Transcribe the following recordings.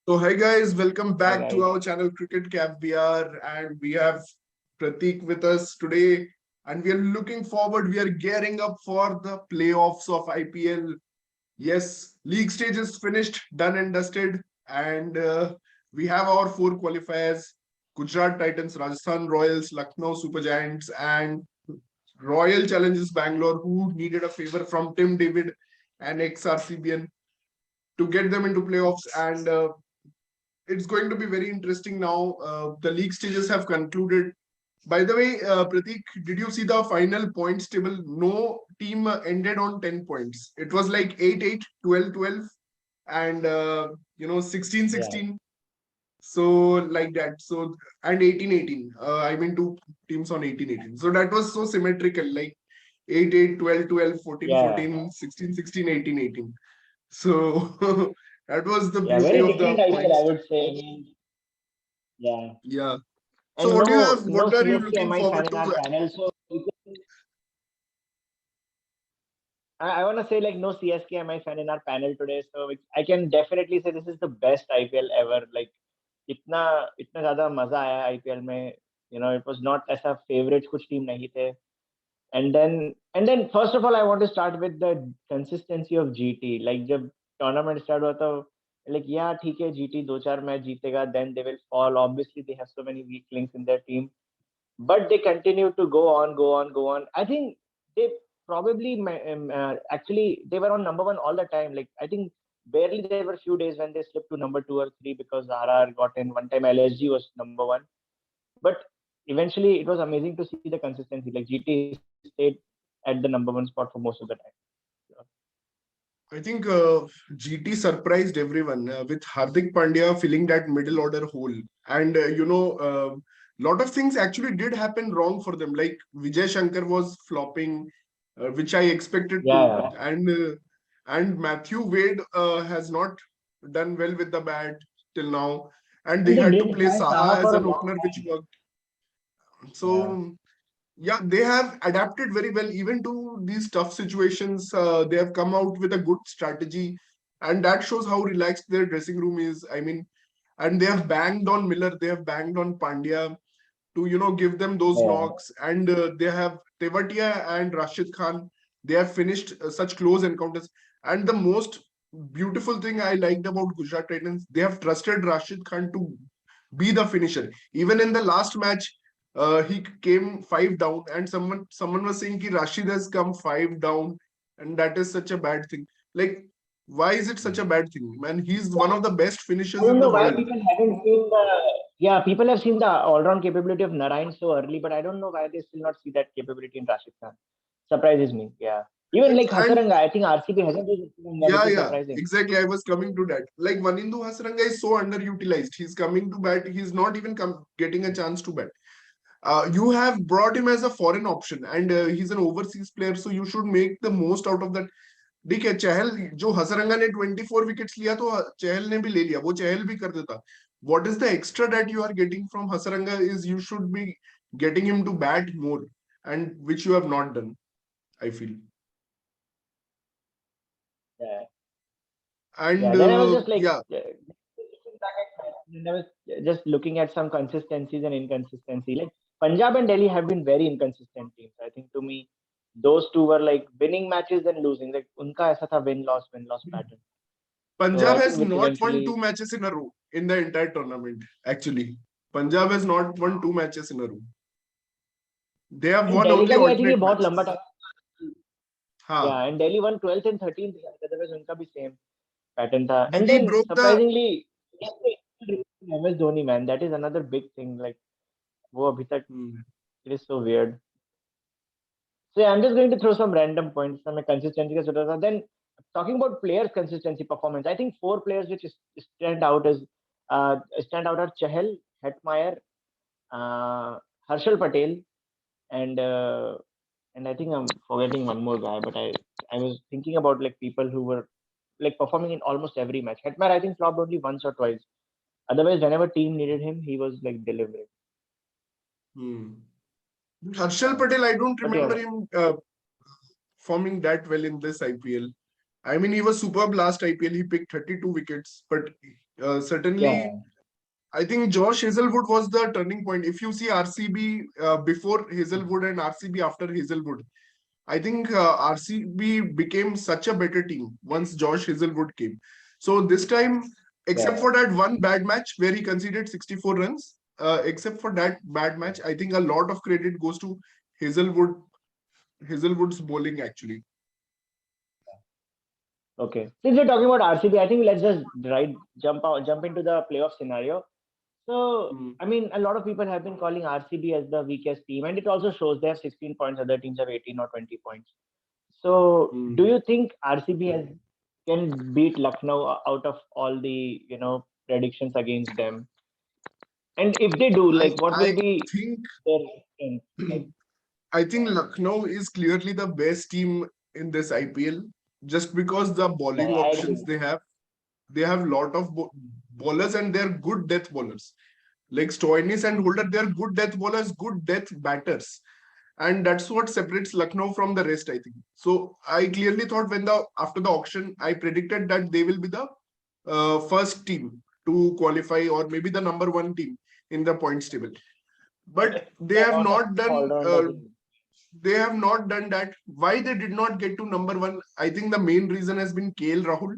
So hi guys, welcome Hi back to guys. our channel Cricket Caviar, and we have Pratik with us today, and we are looking forward. We are gearing up for the playoffs of IPL. Yes, league stage is finished, done and dusted, and we have our four qualifiers: Gujarat Titans, Rajasthan Royals, Lucknow Super Giants, and Royal Challengers Bangalore, who needed a favor from Tim David and ex-RCBN to get them into playoffs. And it's going to be very interesting now. The league stages have concluded. By the way, Pratik, did you see the final points table? No team ended on 10 points. It was like 8-8, 12-12, and 16 Yeah. 16. So, like that. So, and 18-18. I mean, two teams on 18-18. So, that was so symmetrical, like 8-8, 12-12, Yeah. 14-14, 16-16, 18-18. So, that was the Yeah. beauty Very of the different IPL, I points. would say. I mean, yeah. Yeah. So And what do you no have? no What are you CSK looking MI fan forward in our to? panel. So I want to say like no CSK MI fan in our panel today. So I can definitely say this is the best IPL ever. Like इतना इतना ज्यादा मजा आया IPL में. It was not ऐसा favorites कुछ team नहीं थे. And then first of all I want to start with the consistency of GT. Like जब tournament start हुआ तो like yeah ठीक है GT दो चार मैच जीतेगा, then they will fall. Obviously they have so many weak links in their team, but they continue to go on, go on, go on. I think they probably actually they were on number one all the time. Like I think barely there were few days when they slipped to number two or three because RR got in. One time LSG was number one, but eventually it was amazing to see the consistency. Like GT stayed at the number one spot for most of the time. I think GT surprised everyone with Hardik Pandya filling that middle order hole, and lot of things actually did happen wrong for them. Like Vijay Shankar was flopping, which I expected Yeah, to, yeah. and Matthew Wade has not done well with the bat till now, and they And they had to didn't play have Saha Saha as for a an long opener, which time. worked. Yeah. So yeah, they have adapted very well even to these tough situations. They have come out with a good strategy, and that shows how relaxed their dressing room is. I mean, and they have banged on Miller, they have banged on Pandya to give them those Yeah. knocks, and they have Tewatia and Rashid Khan. They have finished such close encounters, and the most beautiful thing I liked about Gujarat Titans, they have trusted Rashid Khan to be the finisher. Even in the last match, he came five down, and someone was saying that Rashid has come five down, and that is such a bad thing. Like, why is it such a bad thing? Man, he's one of the best I finishers don't in know the why world. people haven't seen the. Yeah, people have seen the all-round capability of Narayan so early, but I don't know why they still not see that capability in Rashid Khan. Surprises me. Yeah, even like And Hasaranga, I think RCB hasn't used Hasaranga, which yeah, is yeah, surprising. exactly. I was coming to that. Like Vanindu Hasaranga is so underutilized. He's coming to bat. He's not even getting a chance to bat. You have brought him as a foreign option, and he's an overseas player, so you should make the most out of that. देखिए चहल जो हसरंगा ने 24 wickets लिया तो चहल ने भी ले लिया वो चहल भी कर देता what is the extra that you are getting from Hasaranga is you should be getting him to bat more and which you have not done I feel Yeah, and yeah. Then I was just like, yeah then I was just looking at some consistencies and inconsistency. Like Punjab and Delhi have been very inconsistent teams. I think to me, those two were like winning matches and losing. Like unka aisa tha win loss pattern. So Punjab I has think which not won two eventually. matches in a row in the entire tournament actually Punjab has not won two matches in a row they have And won Delhi only का भी I think ये alternate बहुत लंबा matches time. हाँ Yeah, and Delhi won 12th and 13th. Otherwise उनका भी same pattern था. And Delhi then broke the surprisingly, yes, MS Dhoni man, that is another big thing. Like वो अभी तक hmm. it is so weird. So yeah, I'm just going to throw some random points. some consistency का सोचा था. Then talking about players' consistency performance, I think four players which stand out are Chahal, Hetmeyer, uh, Harshal Patel, and uh, and I think I'm forgetting one more guy, but I was thinking about like people who were like performing in almost every match. Hetmer I think flopped only once or twice. Otherwise, whenever team needed him, he was like delivering. Hmm. Harshal Yeah. Patel, I don't What do you remember have? him performing that well in this IPL. I mean, he was superb last IPL. He picked 32 wickets, but Certainly, Yeah, I think Josh Hazelwood was the turning point. If you see RCB before Hazelwood and RCB after Hazelwood, I think RCB became such a better team once Josh Hazelwood came. So this time, except yeah. for that one bad match where he conceded 64 runs, except for that bad match, I think a lot of credit goes to Hazelwood, Hazelwood's bowling actually. Okay. Since we're talking about RCB, I think let's just jump into the playoff scenario. So, Hmm. I mean, a lot of people have been calling RCB as the weakest team, and it also shows they have 16 points, other teams have 18 or 20 points. So, do Hmm. you think RCB can beat Lucknow out of all the predictions against them? And if they do, like, what will I be think their strength? Like, I think Lucknow is clearly the best team in this IPL just because the yeah, bowling I options agree. they have lot of bowlers and they're good death bowlers. Like Stoinis and Holder, they're good death bowlers, good death batters. And that's what separates Lucknow from the rest, I think. So I clearly thought when the after the auction, I predicted that they will be the first team to qualify or maybe the number one team in the points table. But The amount of all-rounders in. they have not done that. Why they did not get to number one? I think the main reason has been KL Rahul.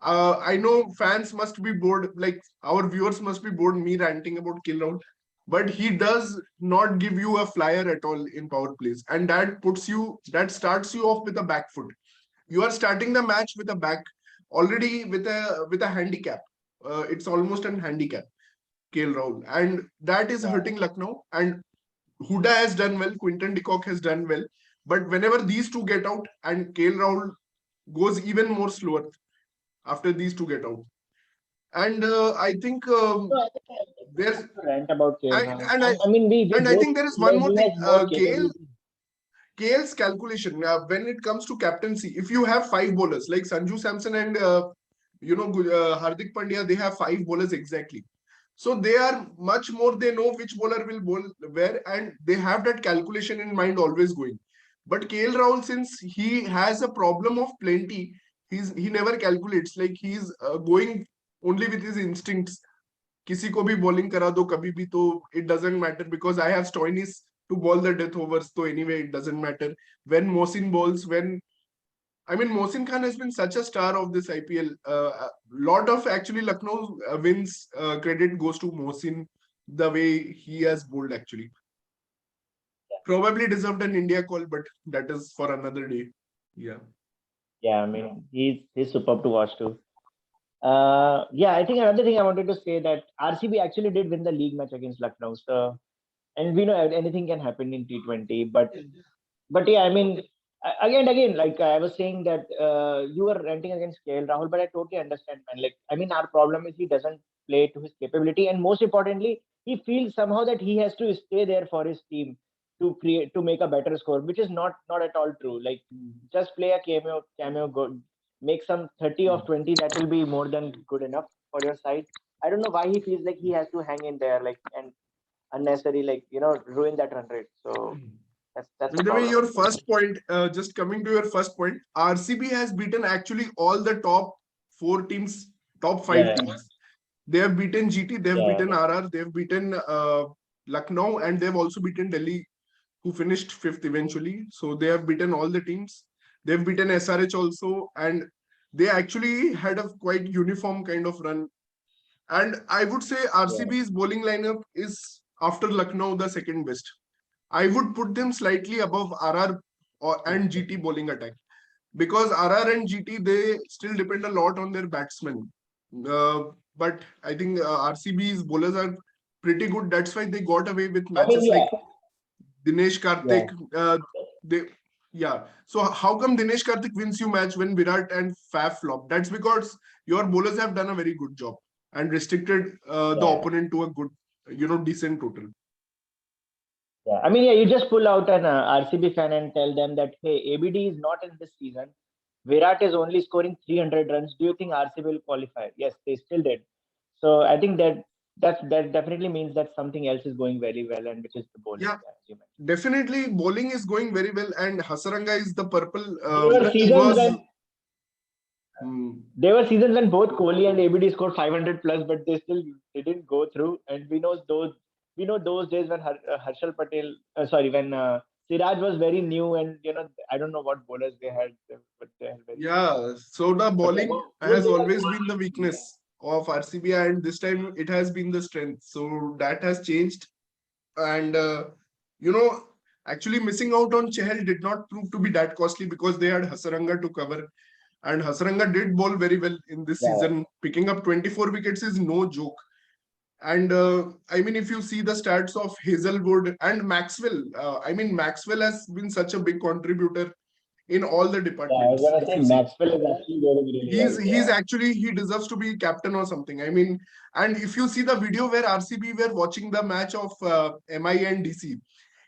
I know fans must be bored, like our viewers must be bored me ranting about KL Rahul, but he does not give you a flyer at all in power plays, and that starts you off with a back foot. You are starting the match with a back already with a handicap. It's almost an handicap, KL Rahul, and that is Yeah, hurting Lucknow. And Huda has done well, Quinton de Kock has done well. But whenever these two get out and KL Rahul goes even more slower after these two get out. And I think so I think I there's have to rant about KL I, Rahul. and I I mean, we and I both think there is feel one like more he thing. has more KL capability. KL's calculation when it comes to captaincy, if you have five bowlers like Sanju Samson and Hardik Pandya, they have five bowlers exactly. So they are much more. They know which bowler will bowl where, and they have that calculation in mind always going. But KL Rahul, since he has a problem of plenty, he never calculates. Like he's going only with his instincts. किसी को भी bowling करा दो कभी भी तो it doesn't matter because I have Stoinis to bowl the death overs. So anyway, it doesn't matter when Mohsin bowls. I mean, Mohsin Khan has been such a star of this IPL. A lot of actually Lucknow wins credit goes to Mohsin, the way he has bowled actually. Probably deserved an India call, but that is for another day. Yeah. Yeah, I mean, he's superb to watch too. Yeah, I think another thing I wanted to say that RCB actually did win the league match against Lucknow. So, and we know anything can happen in T20, but yeah, I mean, again, like I was saying that you were ranting against KL Rahul, but I totally understand, man. Like, I mean, our problem is he doesn't play to his capability, and most importantly, he feels somehow that he has to stay there for his team to make a better score, which is not at all true. Like, just play a cameo, good, make some 30 of 20, that will be more than good enough for your side. I don't know why he feels like he has to hang in there, like, and unnecessary, like, ruin that run rate. So that's the And the way problem, I your think. first point, just coming to your first point, RCB has beaten actually all the top four teams, top five Yeah, teams. They have beaten GT, they have yeah, beaten RR, they have beaten Lucknow, and they have also beaten Delhi, who finished fifth eventually. So they have beaten all the teams. They have beaten SRH also, and they actually had a quite uniform kind of run. And I would say yeah, RCB's bowling lineup is after Lucknow the second best. I would put them slightly above RR and GT bowling attack because RR and GT they still depend a lot on their batsmen. Uh, but I think RCB's bowlers are pretty good. That's why they got away with I mean, matches yeah, like Dinesh yeah. Karthik. They yeah. So how come Dinesh Karthik wins you match when Virat and Faf flop? That's because your bowlers have done a very good job and restricted the Yeah, opponent to a good, decent total. yeah. I mean, yeah, you just pull out an RCB fan and tell them that, hey, ABD is not in this season. Virat is only scoring 300 runs. Do you think RCB will qualify? Yes, they still did. So I think that definitely means that something else is going very well, and which is the bowling, Yeah, yeah, as you mentioned. definitely bowling is going very well, and Hasaranga is the purple. There were He seasons was when Hmm. There were seasons when both Kohli and ABD scored 500 plus, but they still didn't go through. And we know those days when Harshal Patel, sorry, when Siraj was very new, and I don't know what bowlers they had, but they had very good bowlers. Yeah, so the But yeah, bowling those has days are always gone. been the Yeah, weakness of RCB, and this time it has been the strength. So that has changed. And you know, actually missing out on Chahal did not prove to be that costly because they had Hasaranga to cover, and Hasaranga did bowl very well in this yeah, season. Picking up 24 wickets is no joke. And I mean, if you see the stats of Hazelwood and Maxwell, I mean, Maxwell has been such a big contributor in all the yeah. I was departments. gonna If say you see, Maxwell is actually doing really well. he's Yeah, actually he deserves to be captain or something. I mean, and if you see the video where RCB were watching the match of MI and DC,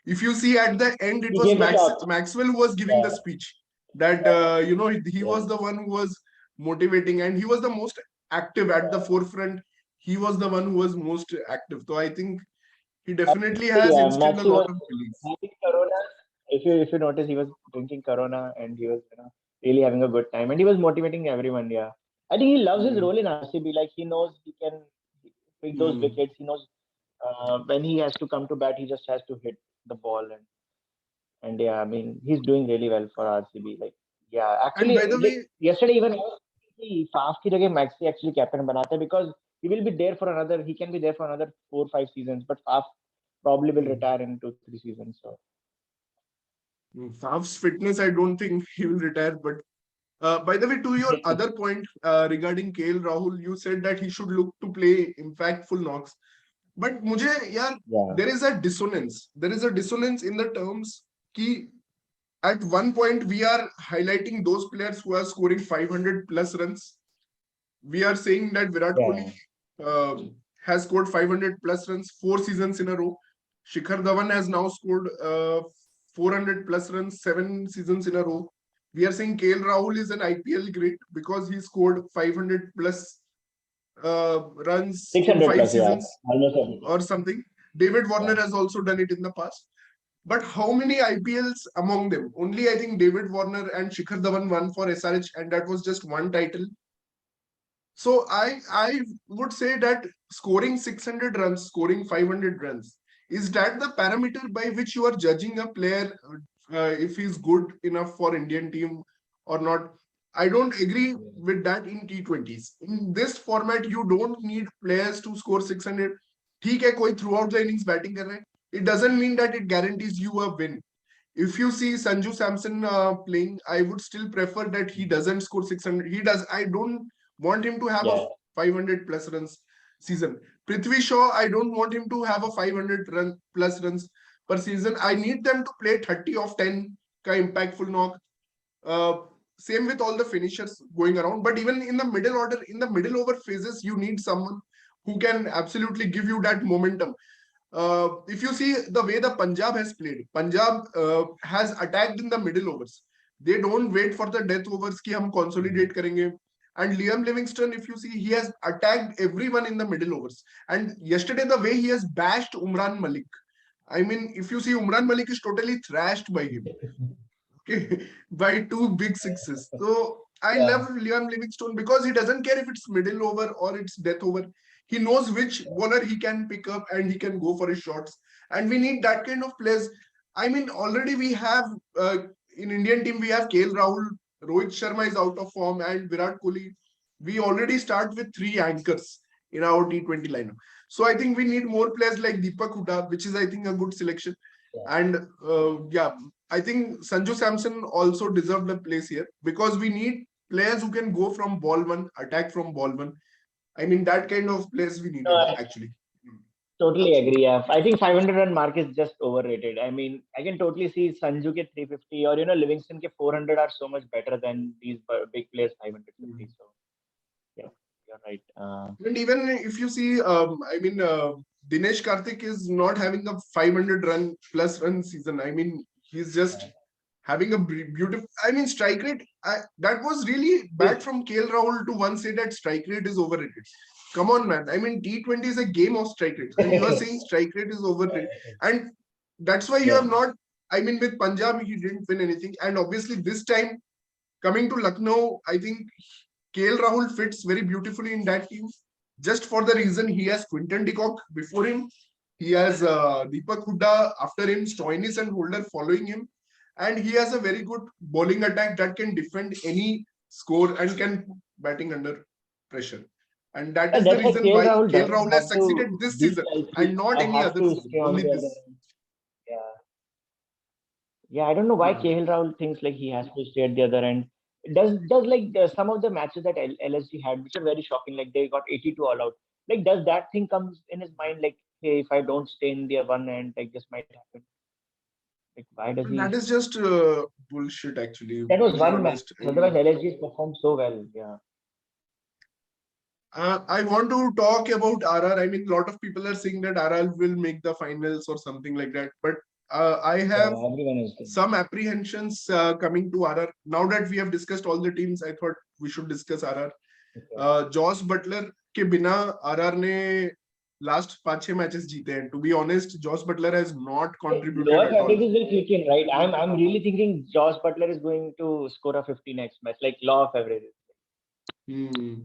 if you see at the end, it he was gave the talk. Maxwell who was giving the Yeah, speech. That he yeah, was the one who was motivating, and he was the most active at the forefront. He was the one who was most active. So I think he definitely has yeah. instilled a Maxi lot was of belief. having Corona. If you notice, he was drinking Corona, and he was really having a good time, and he was motivating everyone. Yeah, I think he loves his Hmm. role in RCB. Like he knows he can pick those Hmm. wickets. He knows when he has to come to bat, he just has to hit the ball, and yeah, I mean he's doing really well for RCB. Like yeah, And actually, by the like way, yesterday even I was thinking Faf की जगह Maxi actually captain बनाते because he will be there for another. He can be there for another 4 5 seasons, but Faf probably will hmm, retire in 2 3 seasons. So Faf's fitness, I don't think he will retire. But by the way, to your other point regarding KL Rahul, you said that he should look to play impactful knocks. But मुझे यार, yeah, there is a dissonance. There is a dissonance in the terms कि at one point we are highlighting those players who are scoring 500 plus runs. We are saying that Virat Kohli yeah. has scored 500 plus runs 4 seasons in a row. Shikhar Dhawan has now scored 400 plus runs 7 seasons in a row. We are saying KL Rahul is an IPL great because he scored 500 plus runs in 600 five plus, yeah, seasons almost everything. or something. David Yeah. Warner has also done it in the past. But how many IPLs among them? Only I think David Warner and Shikhar Dhawan won for SRH, and that was just one title. So I would say that scoring 600 runs, scoring 500 runs, is that the parameter by which you are judging a player if he's good enough for Indian team or not? I don't agree with that in T20s. In this format, you don't need players to score 600. ठीक है कोई throughout the innings batting कर रहा है. It doesn't mean that it guarantees you a win. If you see Sanju Samson playing, I would still prefer that he doesn't score 600. He does. I don't want him to have a Yeah. 500 plus runs season. Prithvi Shaw, I don't want him to have a 500 plus runs per season. I need them to play 30 of 10 ka impactful knock. Uh, Same with all the finishers going around. But even in the middle order, in the middle over phases, you need someone who can absolutely give you that momentum. If you see the way the Punjab has played, Punjab has attacked in the middle overs. They don't wait for the death overs ki hum consolidate karenge. And Liam Livingston, if you see, he has attacked everyone in the middle overs. And yesterday, the way he has bashed Umran Malik. I mean, if you see, Umran Malik is totally thrashed by him. Okay, by two big sixes. So I Yeah. love Liam Livingstone because he doesn't care if it's middle over or it's death over. He knows which bowler he can pick up and he can go for his shots. And we need that kind of players. I mean, already we have in Indian team we have KL Rahul, Rohit Sharma is out of form, and Virat Kohli. We already start with three anchors in our T20 lineup. So I think we need more players like Deepak Hooda, which is I think a good selection. And yeah, I think Sanju Samson also deserved a place here because we need players who can go from ball one, attack from ball one. I mean, that kind of players we No, needed I actually. totally agree. Yeah. I think 500 run mark is just overrated. I mean, I can totally see Sanju ke 350 or Livingston ke 400 are so much better than these big players 550. So yeah, you're right. And even if you see, I mean, Dinesh Karthik is not having a 500 run plus run season. I mean, he's just having a beautiful. I mean, strike rate. That was really bad from KL Rahul to one say that strike rate is overrated. Come on, man. I mean, T20 is a game of strike rates, and you are saying strike rate is overrated, and that's why you Yeah. have not. I mean, with Punjab, he didn't win anything, and obviously this time coming to Lucknow, I think KL Rahul fits very beautifully in that team, just for the reason he has Quinton de Kock before him, he has Deepak Hooda after him, Stoinis and Holder following him, and he has a very good bowling attack that can defend any score and can batting under pressure. And that is the That's why reason KL why Rahul KL doesn't Rahul has have to succeeded this be season and selfish. not I any have other to season, stay on only the other this. end. Yeah. Yeah, I don't know why Yeah. KL Rahul thinks like he has to stay at the other end. Does like some of the matches that LSG had, which are very shocking, like they got 82 all out. Like, does that thing comes in his mind like, hey, if I don't stay in the one end, like this might happen. Like, why does And that he? is just bullshit, actually, That was to be one match. honest. Otherwise, LSG has performed so well. Yeah, I want to talk about RR. I mean, a lot of people are saying that RR will make the finals or something like that. But I yeah, have everyone is good. some apprehensions coming to RR. Now that we have discussed all the teams, I thought we should discuss RR. Okay. Jos Buttler के बिना RR ने last 5-6 matches जीते हैं. To be honest, Jos Buttler has not Lower contributed at all. averages will kick in, right? I'm really thinking Josh Butler is going to score a 50 next match, like law of averages. Hmm.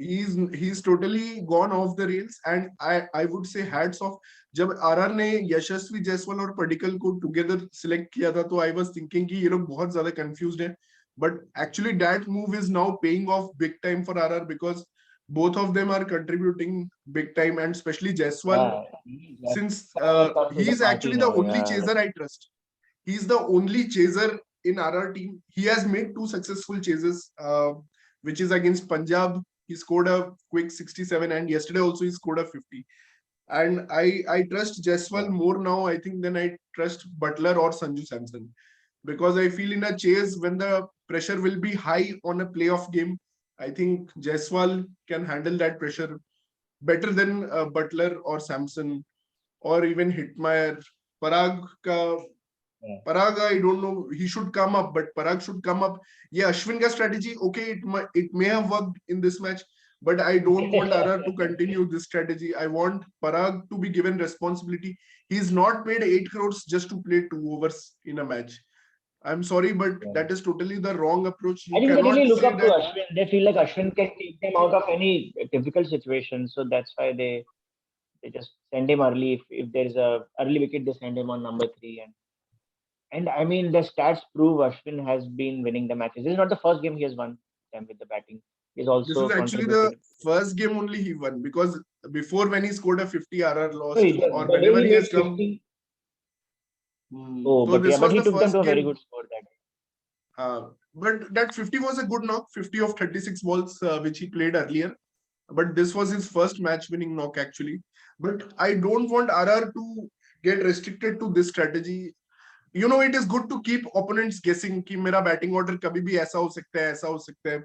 He's totally gone off the rails, and I would say hats off. जब RR ने यशस्वी जायसवाल और पडिक्कल को together select किया था, तो I was thinking कि ये लोग बहुत ज्यादा कंफ्यूज्ड हैं, but actually that move is now paying off big time for RR, because both of them are contributing big time, and especially Jaiswal, Yeah, since has come to the he's party actually the now. only Yeah, like, chaser I trust. He's the only chaser in RR team. He has made two successful chases, which is against Punjab. He scored a quick 67, and yesterday also he scored a 50. And I trust Jaiswal yeah. more now, I think, than I trust Butler or Sanju Samson, because I feel in a chase when the pressure will be high on a playoff game, I think Jaiswal can handle that pressure better than Butler or Samson or even Hitmeyer. Parag ka Yeah. Parag, I don't know. He should come up, but Parag should come up. Yeah, Ashwin ka strategy, okay, it may have worked in this match, but I don't want RR to continue this strategy. I want Parag to be given responsibility. He's not paid 8 crores just to play 2 overs in a match. I'm sorry, but Yeah. that is totally the wrong approach. I You think they really cannot look say up to that. Ashwin. They feel like Ashwin can take them out of any difficult situation. So that's why they just send him early. If there's a early wicket, they send him on number three. And I mean, the stats prove Ashwin has been winning the matches. This is not the first game he has won them with the batting. He's This is also actually the contributed. first game only he won, because before, when he scored a 50, RR No, lost, or the day whenever he he made has come. 50. Oh, So but yeah, this but was he the took them first to a very game. good score that day. But that 50 was a good knock, 50 of 36 balls, which he played earlier. But this was his first match winning knock, actually. But I don't want RR to get restricted to this strategy. It is good to keep opponents guessing कि मेरा batting order कभी भी ऐसा हो सकता है, ऐसा हो सकता है.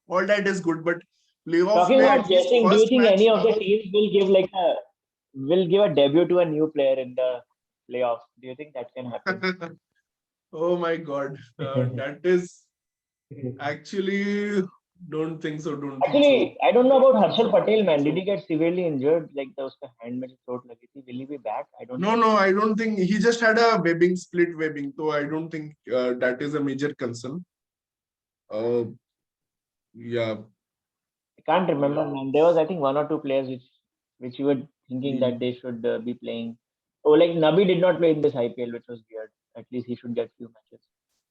All that is good, but playoff Talking में about at least guessing, do you first think any match. of the teams will give a debut to a new player in the playoffs? Do you think that can happen? Oh my God, that is actually, don't think so. Don't think so. Actually, I don't know about Harshal Patel, man. Did he get severely injured? Like the उसका hand में जो चोट लगी थी. Will he be back? I don't No, know. no, I don't think he just had a webbing, split webbing. So I don't think that is a major concern. Uh, yeah. I can't remember, man. There was, I think, one or two players which you were thinking that Hmm. they should be playing. Oh, like Nabi did not play in this IPL, which was weird. At least he should get few matches.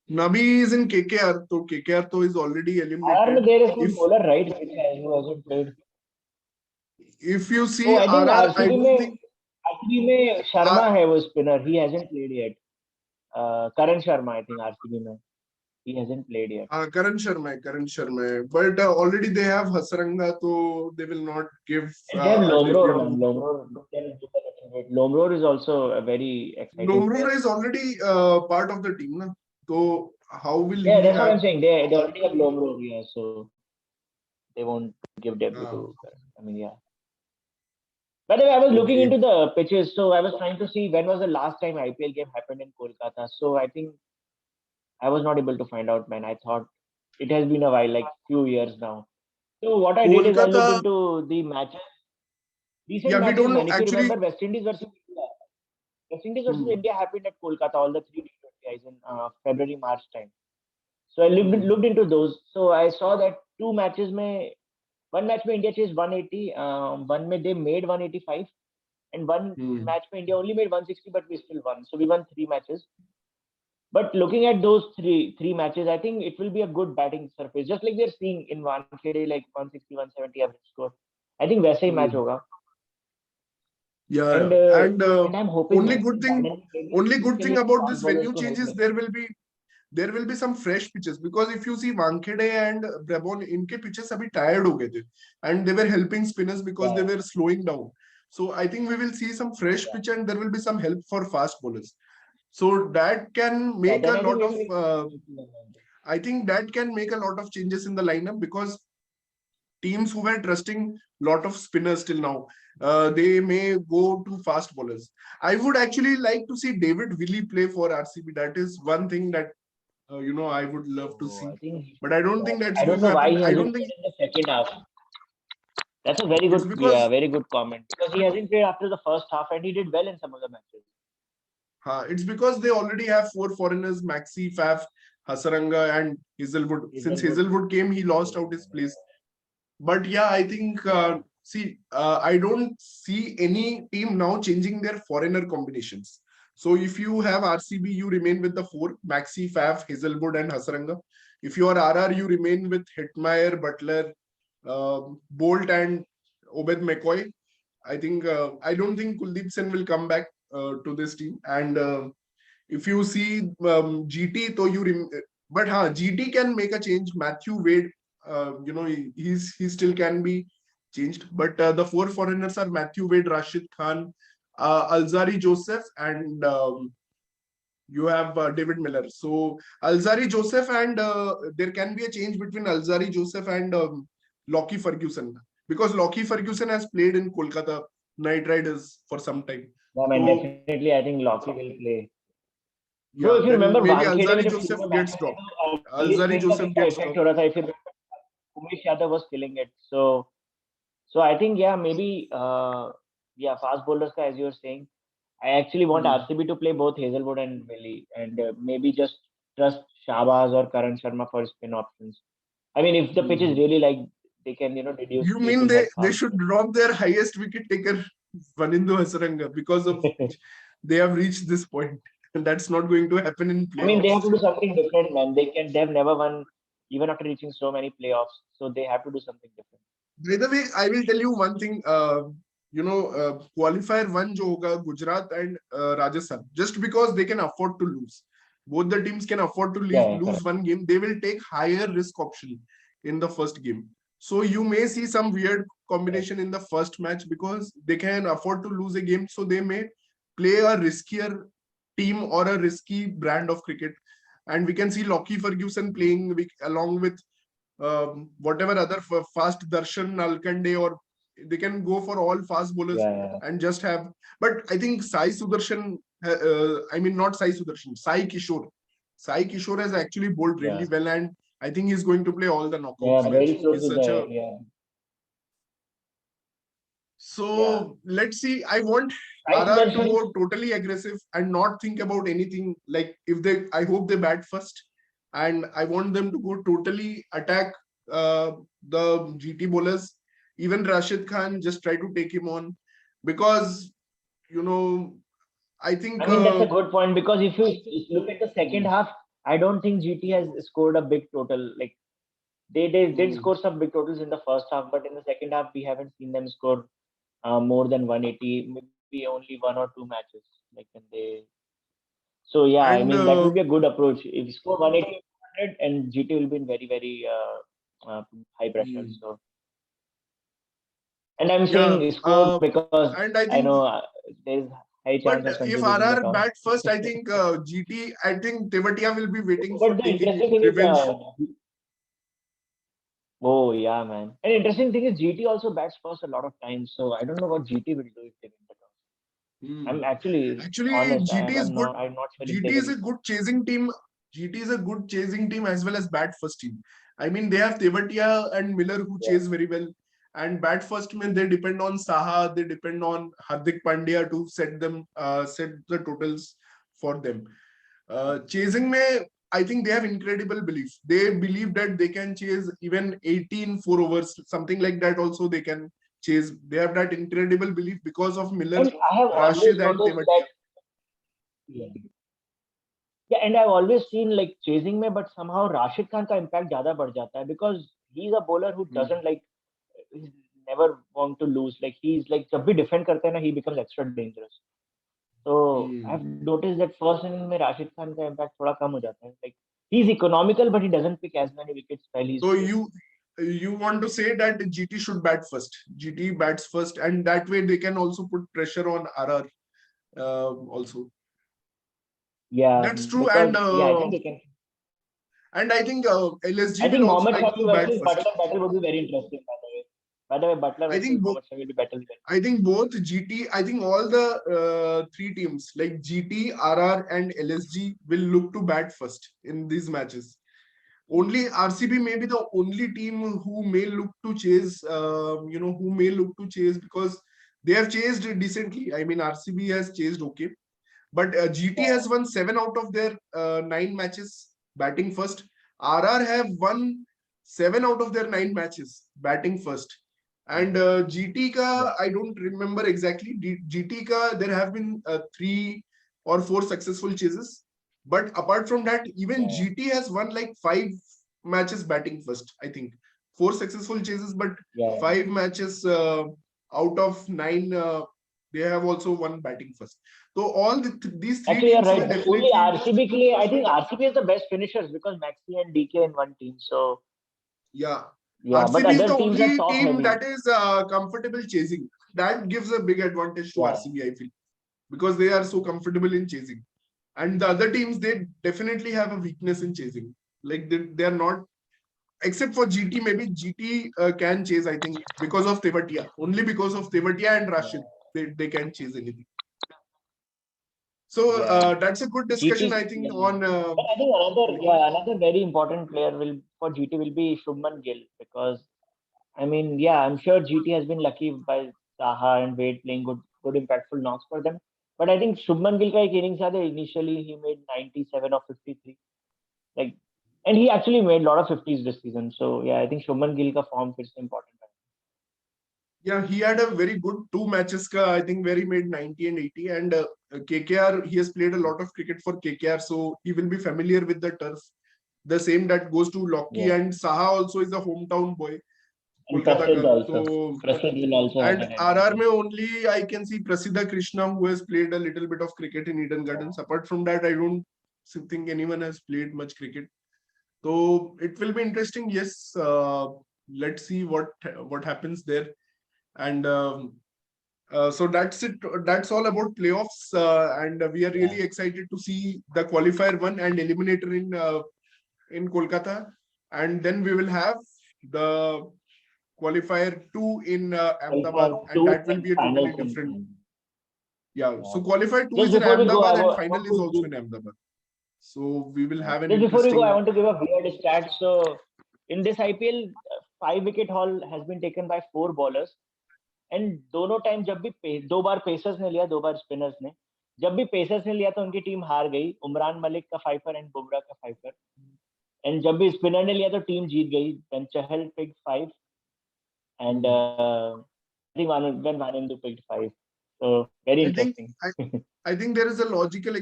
Nabi is in KKR, so KKR though is already RR में eliminated. there is one If bowler, right? Who hasn't played. you Oh, see I think RR, I RCB don't में think RCB में R, Sharma है वो spinner. He hasn't played yet. Karan Sharma, I think RCB में he hasn't played yet. Karan Sharma hai. But already they have Hasaranga, so they will not give And they have a Lomror, debut man. to. Lomror can do the touching rate. Lomror is also a very exciting player. Nomrura is already part of the team, na? So how will Yeah, he that's what have? I'm saying. They already have Lomror, yeah, so they won't give debut Uh, to Karan. I mean, yeah. By the way, I was looking okay. into the pitches, so I was trying to see when was the last time IPL game happened in Kolkata. So I think I was not able to find out, man. I thought it has been a while, like few years now. So what I did is I looked Kolkata, into the matches, recent yeah, we matches, don't know. man. If you Actually, remember, West Indies versus India. West Indies versus hmm, India happened at Kolkata, all the three T20s in February, March time. So I hmm, looked into those. So I saw that two matches में one match में India chased 180, one में they made 185, and one Hmm. match में India only made 160, but we still won. So we won three matches. But looking at those three matches, I think it will be a good batting surface, just like we're seeing in Wankhede, like 160, 170 average score. I think वैसे ही match Hmm. होगा. Yeah, And and I'm hoping only next good time thing, suddenly maybe only good thing initially about fast this bowlers venue to help changes, me. there will be some fresh pitches, because if you see Wankhede and Brabon, इनके pitches अभी tired हो गए थे, and they were helping spinners because they Yeah, were slowing down. So I think we will see some fresh yeah, pitch, and there will be some help for fast bowlers. So that can yeah. make Then a I think lot maybe of. we can improve on that. I think that can make a lot of changes in the lineup, because teams who were trusting lot of spinners till now, they may go to fast bowlers. I would actually like to see David Willey play for RCB. That is one thing that I would love to So see, I think he but I should don't play. think that's I going don't to know why happen. he I hasn't don't think played in the second half. That's a very it's good, yeah, because very good comment because he hasn't played after the first half and he did well in some of the matches. they already have four foreigners: Maxi, Faf, Hasaranga, and Hazelwood. Since Hazelwood. Hazelwood came, he lost out his place. But yeah, I think I don't see any team now changing their foreigner combinations. So if you have RCB, you remain with the four: Maxi, Faf, Hazelwood, and Hasaranga. If you are RR, you remain with Hetmeyer, Butler, Bolt, and Obed McCoy. I don't think Kuldeep Sen will come back to this team. And if you see GT, so but GT can make a change. Matthew Wade, he still can be changed. But the four foreigners are Matthew Wade, Rashid Khan, Alzari Joseph, and you have David Miller. So Alzari Joseph, and there can be a change between Alzari Joseph and Lockie Ferguson, because Lockie Ferguson has played in Kolkata Knight Riders for some time. Yeah, man, So definitely I think Lockie will play. Bro, yeah, if you remember then maybe Wankhede में Alzari जब Joseph शुरू में gets match हुए थे dropped. तो early Alzari spin का Joseph कितना gets effect dropped. हो रहा था. If you remember, Umesh Yadav was killing it. So I think yeah maybe yeah fast bowlers ka, as you were saying. I actually want Hmm. RCB to play both Hazelwood and Willie and maybe just trust Shabaz or Karan Sharma for spin options. I mean, if the pitch is Hmm. really like they can, deduce You they mean can they head they fast. should drop their highest wicket taker, Vanindu Hasaranga, because of which they have reached this point, and that's not going to happen in I mean, they playoffs. have to do something different, man. They've never won even after reaching so many playoffs, so they have to do something different. By the way, I will tell you one thing. Qualifier one jo hoga, Gujarat and Rajasthan, just because they can afford to lose. Both the teams can afford to Yeah, yeah, lose correct. one game. They will take higher risk option in the first game. So you may see some weird Correct. combination in the first match, because they can afford to lose a game. So they may play a riskier team or a risky brand of cricket. And we can see Lockie Ferguson playing along with whatever other fast Darshan Nalkande, or they can go for all fast bowlers Yeah, yeah, and just have. But I think Sai Sudarshan, I mean not Sai Sudarshan, Sai Kishore. Sai Kishore has actually bowled really yeah, well, and I think he's going to play all the yeah. knockouts I'm match. very close He's with such the a yeah, yeah. so let's see. I want Sai RR to Sudarshan. go totally aggressive and not think about anything. Like if they, I hope they bat first, and I want them to go totally attack the GT bowlers. Even Rashid Khan, just try to take him on, because you know I I think. mean, that's a good point because if you look at the second Hmm, half, I don't think GT has scored a big total. Like they did hmm. score some big totals in the first half, but in the second half we haven't seen them score more than 180, maybe only one or two matches. Like when they, so yeah, I And mean that would be a good approach. If you score 180, 100, and GT will be in very very high pressure. hmm, So, and I'm yeah, saying score because and I I know think. there is high chance But of Sanju if losing the RR toss. bat first, I think GT, I think Tewatia will be waiting for But the taking interesting thing is, revenge. oh yeah, man. And interesting thing is GT also bats first a lot of times. So I don't know what GT will do if they win the toss. I'm Hmm. actually Actually, honest. GT is good. I'm not sure if they GT is will. a good chasing team. GT is a good chasing team as well as bat first team. I mean, they have Tewatia and Miller who Yeah, chase very well. And bat first mean they depend on Saha, they depend on Hardik Pandya to set the totals for them. Chasing में I think they have incredible belief. They believe that they can chase even 18 4 overs, something like that. Also, they can chase. They have that incredible belief because of Miller, And I have always Rashid, and noticed that, Tewatia. yeah, yeah, and I've always seen like chasing में, but somehow Rashid Khan का impact ज़्यादा बढ़ जाता है because he's a bowler who Hmm. doesn't like, he's never want to lose. Like he's like जब भी defend करते हैं ना, he becomes extra dangerous. So I've Hmm. noticed that first inning में Rashid Khan का impact थोड़ा कम हो जाता है. Like he's economical, but he doesn't pick as many wickets while he's So chasing. you want to say that GT should bat first. GT bats first, and that way they can also put pressure on RR. Also, Yeah, that's true, because yeah, I think they can. and I think LSG I will think also Mohammad like Shami to bat versus first. Butler battle would be very interesting, by the way. By the way, Butler I versus think Mohammad Shami will be battle very. I think both GT, I think all the three teams like GT, RR, and LSG will look to bat first in these matches. Only RCB may be the only team who may look to chase, who may look to chase because they have chased decently. I mean, RCB has chased okay, but GT has won 7 out of their 9 matches batting first. RR have won 7 out of their 9 matches batting first. And GT Yeah, ka, I don't remember exactly. GT ka, there have been 3 or 4 successful chases. But apart from that, even yeah, GT has won like 5 matches batting first, I think. 4 successful chases, but yeah. 5 matches out of 9, they have also won batting first. So these three Actually, you're teams right. will But only definitely, RCB के लिए, I think RCB is the best finishers because Maxi and DK in one team. So yeah. yeah, but RCB is the other teams are only top team heavy. that is comfortable chasing. That gives a big advantage to Yeah, RCB, I feel, because they are so comfortable in chasing. And the other teams, they definitely have a weakness in chasing. Like they are not, except for GT, maybe GT can chase, I think, because of Tewatia. Only because of Tewatia and Rashid, yeah, they can chase anything. So yeah. that's a good discussion, I GT, think, yeah. on But I think another very important player will for GT will be Shubman Gill because I mean, yeah, I'm sure GT has been lucky by Saha and Wade playing good impactful knocks for them. But I think Shubman Gill का एक innings याद है, initially he made 97 or 53. Like, and he actually made a lot of 50s this season. So yeah, I think Shubman Gill का form is important. yeah, he had a very good 2 matches, ka, I think, where he made 90 and 80. And KKR, he has played a lot of cricket for KKR, so he will be familiar with the turf. The same that goes to Lockey, Yeah. and Saha also is a hometown boy, And Kolkata Prasid ka. also. So, Prasid will also have and an RR advantage. mein only I can see Prasida Krishna, who has played a little bit of cricket in Eden Gardens. Apart from that, I don't think anyone has played much cricket. So it will be interesting. Yes, let's see what happens there. And so that's it. That's all about playoffs, and we are Yeah. really excited to see the qualifier 1 and eliminator in Kolkata, and then we will have the qualifier 2 in Ahmedabad, Qualifier and two that will and be a totally finals in different. time. Yeah. Yeah. So qualifier 2 Just is in before we go, Ahmedabad, and I want final is to also give in Ahmedabad. So we will have an just before we go, I interesting. want to give a weird stat. So in this IPL, 5 wicket haul has been taken by 4 bowlers. And दोनों time जब भी 2 बार pacers ने लिया 2 बार spinners ने जब भी pacers ने लिया तो उनकी टीम हार गई उमरान मलिक का 5 एंड बुमराह का 5 एंड जब भी स्पिनर ने लिया तो टीम जीत गई when Chahal picked 5 and Hmm. I think when Wanindu picked 5 so very I think interesting. I, I think there is a logical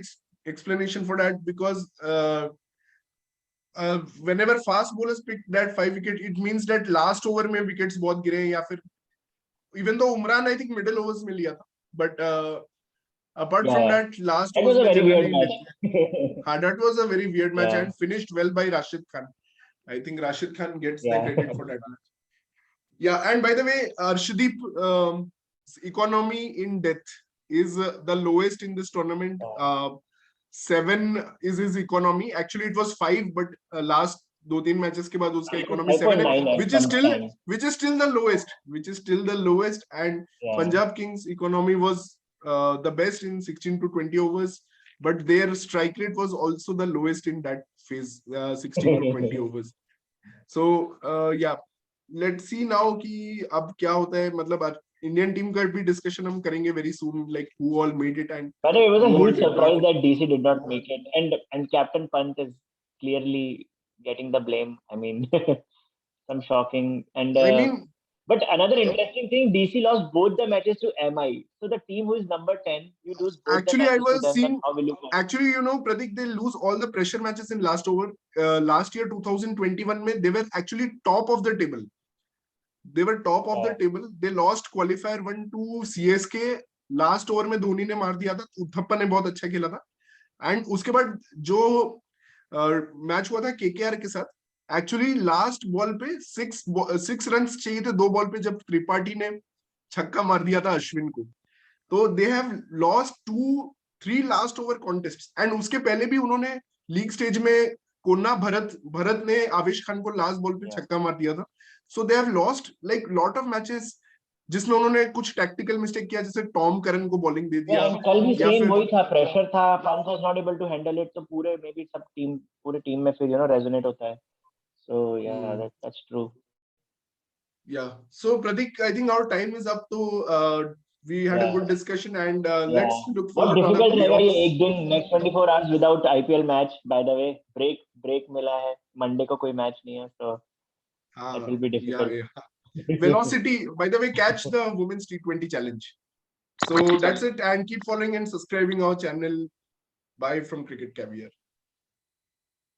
explanation for that because whenever fast bowlers pick that 5 wicket, it means that last over में wickets बहुत गिरे हैं या फिर even though Umran I think middle overs में लिया था, but apart from Yeah, that last that overs was a में very weird generally match. that was a very weird match Yeah, and finished well by Rashid Khan. I think Rashid Khan gets the yeah. credit for that match. Yeah, and by the way, Arshdeep economy in death is the lowest in this tournament. 7 is his economy. Actually, it was 5, but last 2-3 matches के बाद उसका It was economy 7 है, 5.9 at which is some still time. the lowest, and Yeah, Punjab Kings economy was the best in 16 to 20 overs, but their strike rate was also the lowest in that phase, 16 to 20 overs. So yeah, let's see now कि अब क्या होता है, मतलब Indian team का भी discussion हम करेंगे very soon, like who all made it and by the way, it was a who all huge did not. surprise that DC did not make it, and Captain Pant is clearly getting the blame. I mean, some shocking and. I mean, But another interesting thing, DC lost both the matches to MI. So the team who is number 10, you lose both the actually, I matches to was them, then seeing. how will you compete? Actually, Pratik, they lose all the pressure matches in last over. Last year, 2021, mein, they were actually top of the table. They were top of the Yeah, table. They lost qualifier 1 to CSK. Last over में धोनी ने मार दिया था, उथप्पा ने बहुत अच्छा खेला था. एंड उसके बाद जो मैच हुआ था केकेआर के साथ, एक्चुअली लास्ट बॉल पे सिक्स रन चाहिए थे 2 बॉल पे, जब त्रिपाठी ने छक्का मार दिया था अश्विन को. तो दे have lost 2-3 last over contest. And उसके पहले भी उन्होंने लीग स्टेज में कोन्ना भरत ने आवेश खान को लास्ट बॉल पे yeah. छक्का मार दिया था. So they have lost like lot of matches जिसमें उन्होंने कुछ टैक्टिकल मिस्टेक किया, जैसे टॉम करन को बॉलिंग दे Yeah, दिया, and कल भी या सेम फिर वही था, प्रेशर था, Pant was not able to handle it, तो पूरे मे बी सब टीम पूरे टीम में फिर रेजोनेट होता है. So yeah, that's true. Yeah. So Pratik, I think our time is up. To we had a Yeah, good discussion, and yeah. let's look बहुत forward for the difficult रहेगा ये playoffs. एक दिन, next 24 hours without IPL match. By the way, break मिला है, Monday को कोई match नहीं है, so that will be Yeah, difficult. yeah. Velocity. By the way, catch the women's T20 challenge. So that's it, and keep following and subscribing our channel. Bye from Cricket Caviar.